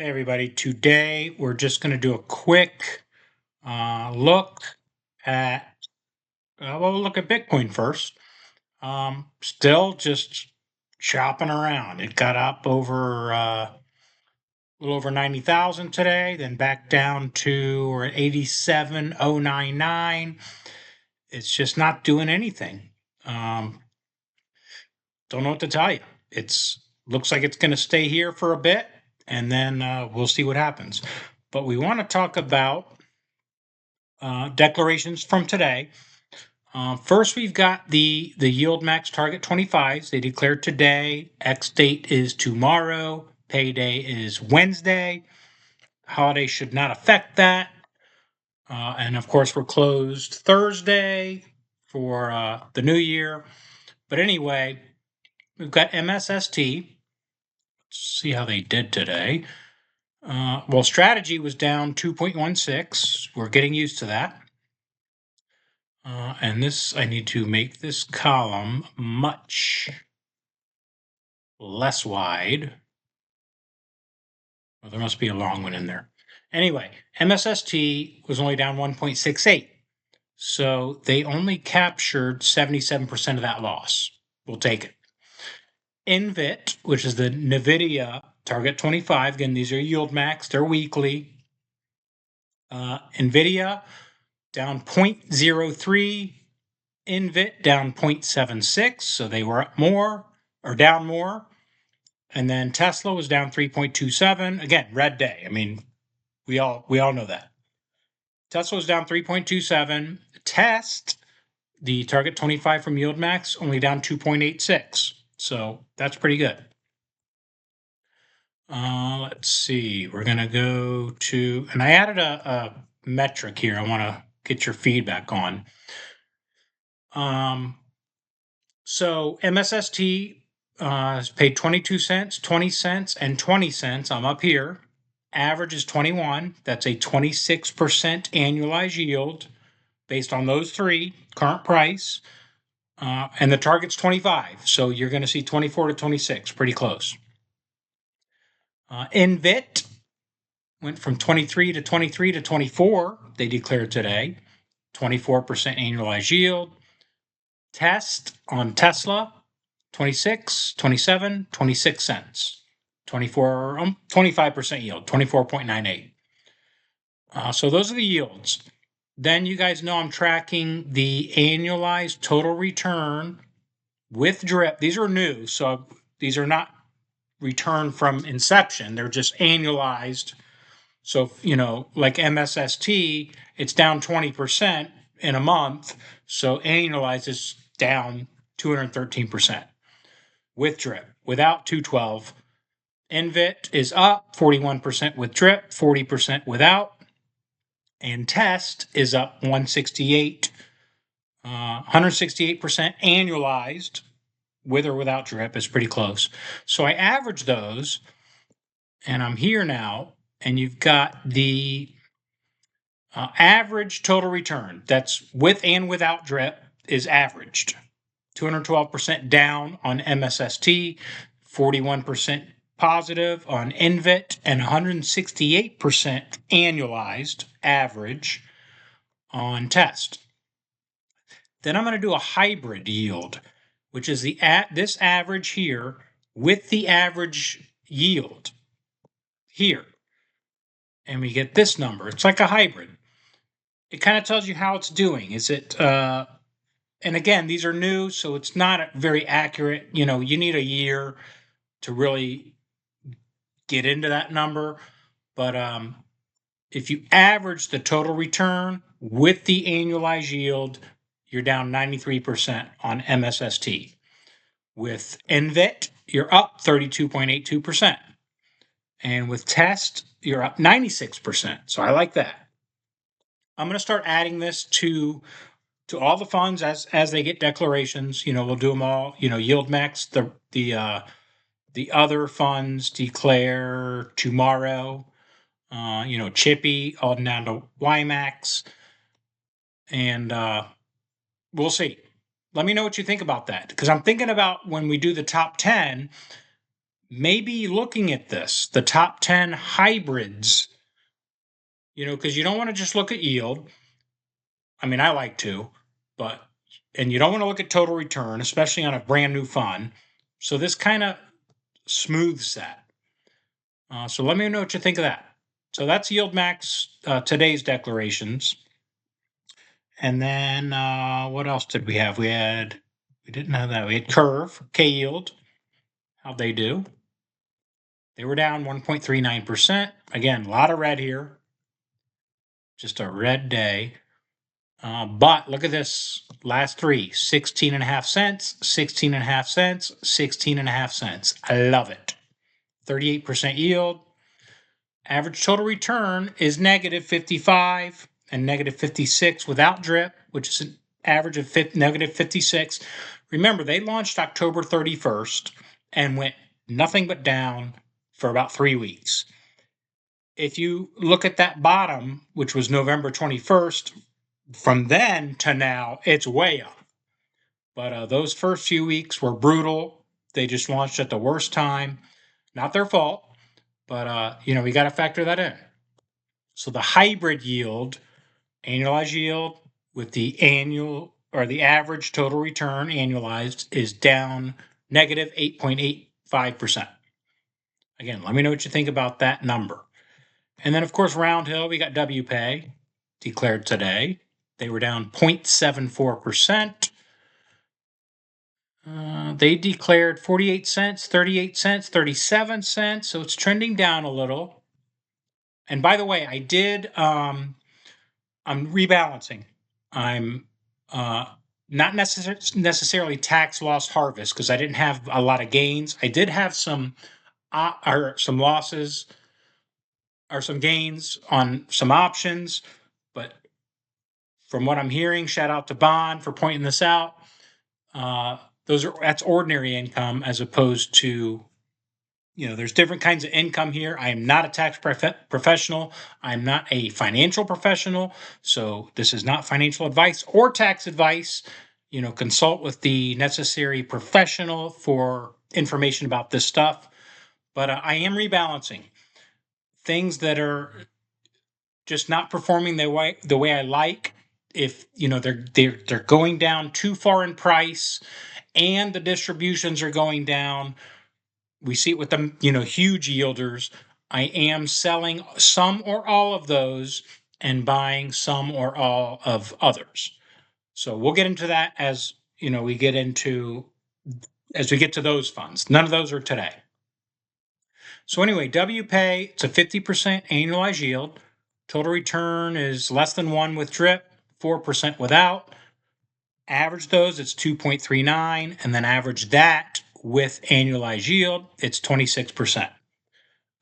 Hey everybody, today we're just going to do a quick look at, we'll look at Bitcoin first. Still just chopping around. It got up over a little over 90,000 today, then back down to we're at 87,099. It's just not doing anything. Um, don't know what to tell you. It's looks like it's going to stay here for a bit, and then we'll see what happens. But we want to talk about declarations from today. First, we've got the Yieldmax Target 25s. They declared today. X date is tomorrow. Payday is Wednesday. Holiday should not affect that. And of course, we're closed Thursday for the new year. But anyway, we've got MSST. Let's see how they did today. Well, strategy was down 2.16. We're getting used to that. And this, I need to make this column much less wide. Well, there must be a long one in there. Anyway, MSST was only down 1.68. So they only captured 77% of that loss. We'll take it. INVIT, which is the NVIDIA Target 25. Again, these are Yieldmax. They're weekly. NVIDIA down 0.03. INVIT down 0.76, so they were up more or down more. And then Tesla was down 3.27. Again, red day. I mean, we all know that. Tesla was down 3.27. Test, the Target 25 from Yieldmax, only down 2.86. So that's pretty good. Let's see. We're going to go to, and I added a metric here I want to get your feedback on. So MSST is paid 22 cents, 20 cents, and 20 cents. I'm up here. Average is 21. That's a 26% annualized yield based on those three, current price. And the target's 25. So you're going to see 24 to 26, pretty close. INVIT went from 23 to 23 to 24. They declared today. 24% annualized yield. Test on Tesla, 26, 27, 26 cents. 25% yield, 24.98. So those are the yields. Then you guys know I'm tracking the annualized total return with drip. These are new, so these are not return from inception. They're just annualized. So, like MSST, it's down 20% in a month. So annualized is down 213% with drip. Without 212, INVIT is up 41% with drip, 40% without. And test is up 168% annualized with or without drip is pretty close. So I average those, and I'm here now, and you've got the average total return. That's with and without drip is averaged. 212% down on MSST, 41% positive on INVIT, and 168% annualized average on test. Then I'm going to do a hybrid yield, which is this average here with the average yield here. And we get this number. It's like a hybrid. It kind of tells you how it's doing. Is it, and again, these are new, so it's not very accurate. You need a year to really get into that number. But if you average the total return with the annualized yield, you're down 93% on MSST. With INVIT, you're up 32.82%. And with test, you're up 96%. So I like that. I'm going to start adding this to all the funds as they get declarations. We'll do them all. Yieldmax, the other funds declare tomorrow. Chippy all down to YMAX, and we'll see. Let me know what you think about that, because I'm thinking about when we do the top 10, maybe looking at this, the top 10 hybrids, because you don't want to just look at yield. I mean, I like to, and you don't want to look at total return, especially on a brand new fund. So this kind of smooths that. So let me know what you think of that. So that's Yieldmax today's declarations. And then what else did we have? We didn't have that. We had Curve, KYLD. How'd they do? They were down 1.39%. Again, a lot of red here. Just a red day. But look at this last three 16.5 cents, 16.5 cents, 16.5 cents. I love it. 38% yield. Average total return is negative 55 and negative 56 without drip, which is an average of negative 56. Remember, they launched October 31st and went nothing but down for about 3 weeks. If you look at that bottom, which was November 21st, from then to now, it's way up. But those first few weeks were brutal. They just launched at the worst time. Not their fault, but we got to factor that in. So the hybrid yield, annualized yield with the annual or the average total return annualized is down negative 8.85%. Again, let me know what you think about that number. And then, of course, Roundhill, we got WPAY declared today. They were down 0.74%. They declared 48 cents, 38 cents, 37 cents. So it's trending down a little. And by the way, I'm rebalancing. I'm not necessarily tax loss harvest because I didn't have a lot of gains. I did have some losses or some gains on some options, but from what I'm hearing, shout out to Bond for pointing this out. That's ordinary income as opposed to, there's different kinds of income here. I am not a tax professional. I'm not a financial professional. So this is not financial advice or tax advice. Consult with the necessary professional for information about this stuff. But I am rebalancing things that are just not performing the way I like. If they're going down too far in price, and the distributions are going down. We see it with the huge yielders. I am selling some or all of those and buying some or all of others. So we'll get into that as we get to those funds. None of those are today. So anyway, WPAY, it's a 50% annualized yield. Total return is less than 1 with drip, 4% without. Average those, it's 2.39, and then average that with annualized yield, it's 26%.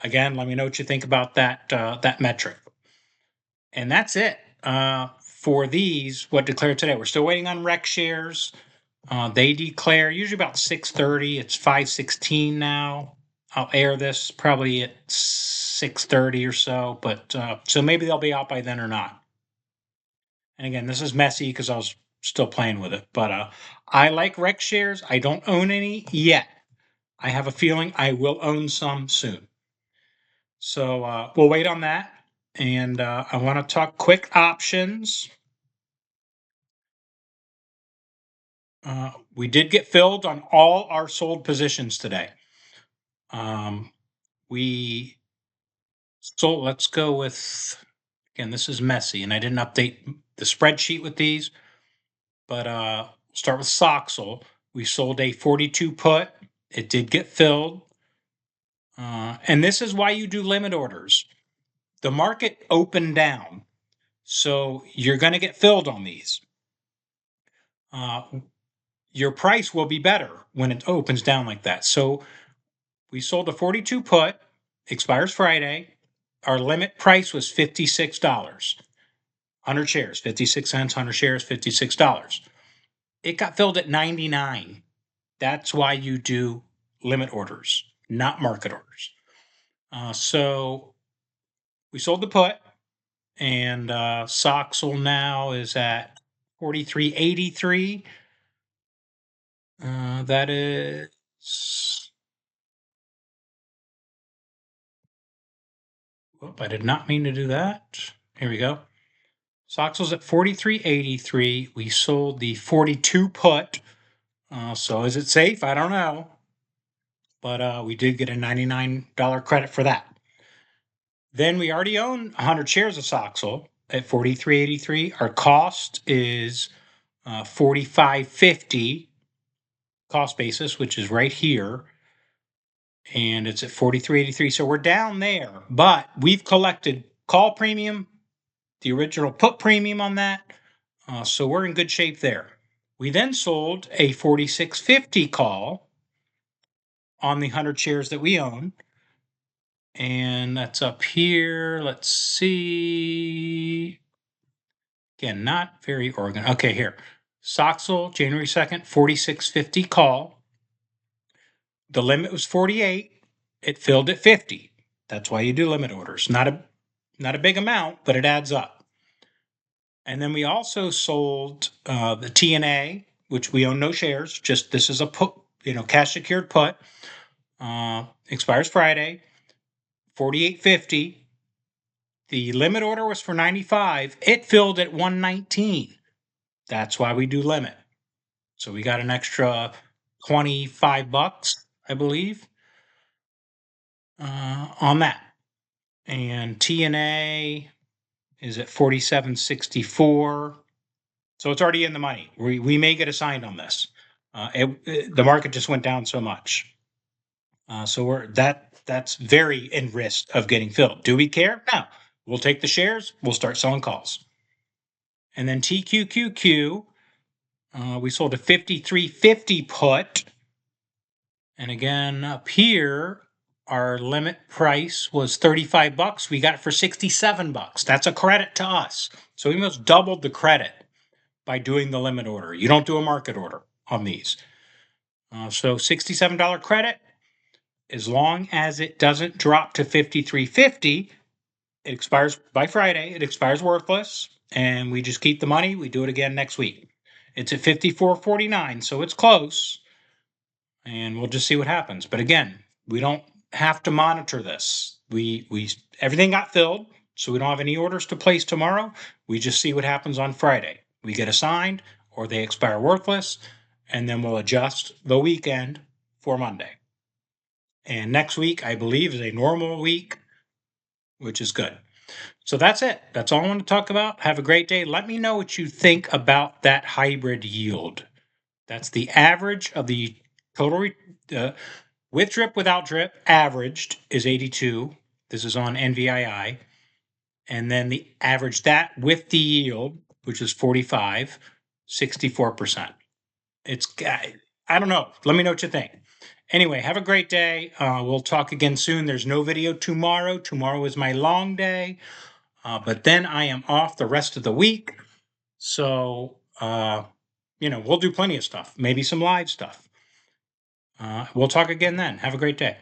Again, let me know what you think about that metric. And that's it for these. What declared today? We're still waiting on rec shares. They declare usually about 6:30. It's 5:16 now. I'll air this probably at 6:30 or so, but so maybe they'll be out by then or not. And again, this is messy because I was still playing with it, but I like rec shares. I don't own any yet. I have a feeling I will own some soon. So we'll wait on that. And I want to talk quick options. We did get filled on all our sold positions today. We sold, let's go with, again, this is messy and I didn't update the spreadsheet with these, but start with Soxel. We sold a 42 put. It did get filled. And this is why you do limit orders. The market opened down, so you're going to get filled on these. Your price will be better when it opens down like that. So we sold a 42 put, expires Friday. Our limit price was $56. 100 shares, 56 cents, 100 shares, $56. It got filled at 99. That's why you do limit orders, not market orders. So we sold the put, and Soxel now is at 43.83. That is Whoop, I did not mean to do that. Here we go. Soxel's at 43.83. We sold the 42 put. So is it safe? I don't know. But we did get a $99 credit for that. Then we already own 100 shares of Soxel at 43.83. Our cost is 45.50 cost basis, which is right here. And it's at 43.83. So we're down there, but we've collected call premium, the original put premium on that. So we're in good shape there. We then sold a 46.50 call on the 100 shares that we own. And that's up here. Let's see. Again, not very organized. Okay, here. Soxel, January 2nd, 46.50 call. The limit was 48. It filled at 50. That's why you do limit orders. Not a big amount, but it adds up. And then we also sold the TNA, which we own no shares. Just this is a put, cash secured put. Expires Friday, 48.50. The limit order was for 95. It filled at 119. That's why we do limit. So we got an extra $25, I believe, on that. And TNA is at 47.64. So it's already in the money. We may get assigned on this. The market just went down so much. So that's very in risk of getting filled. Do we care? No. We'll take the shares. We'll start selling calls. And then TQQQ, we sold a 53.50 put. And again, up here, our limit price was $35. We got it for $67. That's a credit to us. So we almost doubled the credit by doing the limit order. You don't do a market order on these. So $67 credit, as long as it doesn't drop to $53.50, it expires by Friday. It expires worthless, and we just keep the money. We do it again next week. It's at $54.49, so it's close, and we'll just see what happens. But again, we don't have to monitor this. We everything got filled, so we don't have any orders to place tomorrow. We just see what happens on Friday. We get assigned, or they expire worthless, and then we'll adjust the weekend for Monday. And next week, I believe, is a normal week, which is good. So that's it. That's all I want to talk about. Have a great day. Let me know what you think about that hybrid yield. That's the average of the total with drip, without drip, averaged is 82. This is on NVII. And then the average that with the yield, which is 45, 64%. It's, I don't know. Let me know what you think. Anyway, have a great day. We'll talk again soon. There's no video tomorrow. Tomorrow is my long day. But then I am off the rest of the week. So, we'll do plenty of stuff, maybe some live stuff. We'll talk again then. Have a great day.